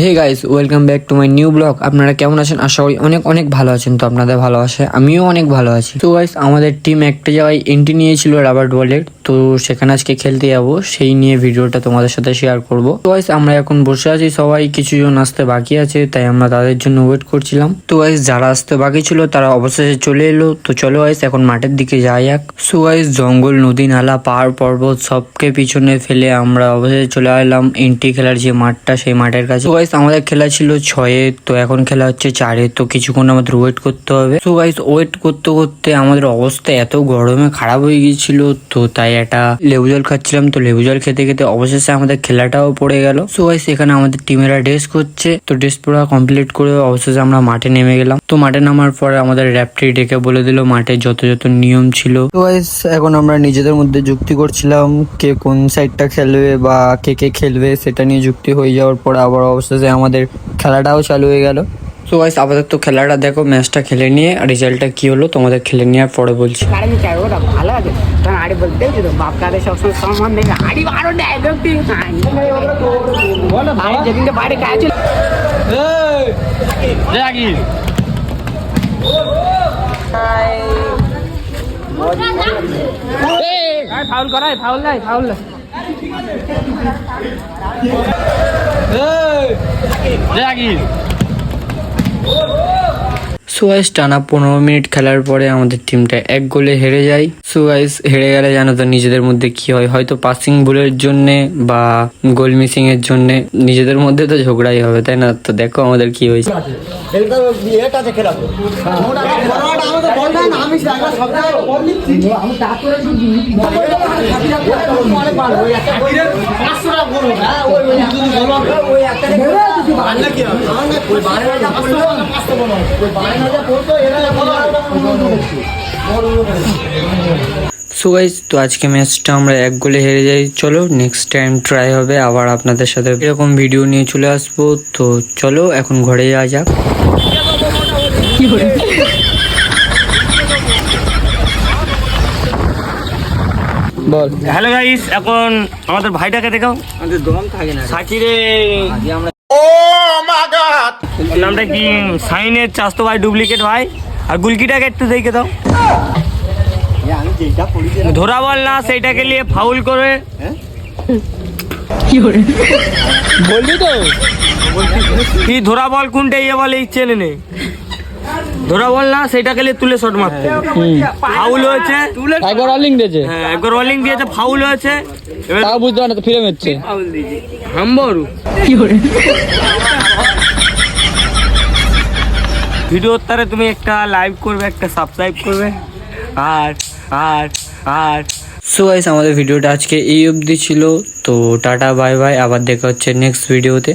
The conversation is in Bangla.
Hey guys, welcome back to my new blog. আপনারা কেমন আছেন? আশা করি অনেক অনেক ভালো আছেন। তো আপনাদের ভালোবাসে আমিও অনেক ভালো আছি। তো গাইস, আমাদের টিম একটা জায়গায় এন্ট্রি নিয়েছিল রাবার বলের, তো সেখানে আজকে খেলতে যাবো, সেই নিয়ে ভিডিওটা তোমাদের সাথে শেয়ার করব। তো গাইস, আমরা এখন বসে আছি, সবাই কিছু জন আসতে বাকি আছে, তাই আমরা তাদের জন্য ওয়েট করছিলাম। তো গাইস, যারা আসতে বাকি ছিল তারা অবশেষে চলে এলো। তো চলো গাইস, এখন মাঠের দিকে যাই যাক। সো গাইস, জঙ্গল, নদী, নালা, পাহাড়, পর্বত সবকে পিছনে ফেলে আমরা অবশেষে চলে এলাম এন্ট্রি খেলার যে মাঠটা, সেই মাঠের কাছে। তো গাইস, আমাদের খেলা ছিল 6-এ, তো এখন খেলা হচ্ছে 4-এ। তো কিছুক্ষণ আমাদের ওয়েট করতে হবে। তো গাইস, ওয়েট করতে করতে আমাদের অবস্থা এত গরমে খারাপ হয়ে গিয়েছিল, তো তাই একটা লেবু জল খাচ্ছিলাম। তো লেবু জল খেতে খেতে অবশেষে আমাদের খেলাটাও পড়ে গেল। সো গাইস, এখানে আমাদের টিমেরা ড্রেস করছে, তো ড্রেস পড়া কমপ্লিট করে অবশেষে আমরা মাঠে নেমে গেলাম। তো মাঠে নামার পরে আমাদের র্যাপটি ডেকে বলে দিল মাঠে যত যত নিয়ম ছিল। তো গাইস, এখন আমরা নিজেদের মধ্যে যুক্তি করছিলাম কে কোন সাইডটা খেলবে বা কে কে খেলবে, সেটা নিয়ে যুক্তি হয়ে যাওয়ার পর আবার অবশেষে আমাদের খেলাটাও চালু হয়ে গেল। তো গাইস, আপাতত খেলাটা দেখো, ম্যাচটা খেলে নিয়ে রেজাল্টটা কি হলো তোমাদের খেলে নেওয়ার পরে বলছি। আমি চাই ওটা ভালো আছে, কারণ আড়ি বলতে তো বাপ কাদের সবসময় সম্মান দেবে। আড়ি বারো ডায়লগ দিয়ে আড়ি যেদিন বাইরে খাইছিল ফাউল করাই, ফাউল নাই, ফাউল নাই। সো গাইস, টানা 15 মিনিট খেলার পরে আমাদের টিমটা 1 গোলে হেরে যায়। সো গাইস, হেরে গেলে জানো তো নিজেদের মধ্যে কি হয়, হয়তো পাসিং ভুলের জন্য বা গোল মিসিং এর জন্য নিজেদের মধ্যে তো ঝগড়াই হবে, তাই না? তো দেখো আমাদের কি হয়েছে। সো গাইস, তো আজকে ম্যাচটা আমরা 1 গোলে হেরে যাই। চলো নেক্সট টাইম ট্রাই হবে, আবার আপনাদের সাথে এরকম ভিডিও নিয়ে চলে আসবো। তো চলো এখন ঘরে যাওয়া যাক। বল। হ্যালো গাইস, এখন আমাদের ভাইটাকে দেখাও। আমাদের দম থাকে না সাকিরে আমরা। নামটা কি? সাইনের চাস্তো ভাই, ডুপ্লিকেট ভাই। আর গুলকিটাকে একটু দেখে দাও। ধরা বল না, সেইটাকে নিয়ে ফাউল করে বলবি তো কি ধরা বল কোনটা, ইয়ে বলে ইচ্ছে নেই। ধরা বল না, সেইটাকে নিয়ে তুলে শট মারতে ফাউল হয়েছে। একবার রলিং দিয়েছে, হ্যাঁ, একবার রোলিং দিয়েছে, ফাউল হয়েছে। এবার তাও বুঝতে পারে না, তো ফিরে হচ্ছে। হাম্বর ভিডিওর তারে তুমি একটা লাইক করবে, একটা সাবস্ক্রাইব করবে, আর আর আর সো গাইস, আমাদের ভিডিওটা আজকে এই অবধি ছিল। তো টাটা বাই বাই, আবার দেখা হচ্ছে নেক্সট ভিডিওতে।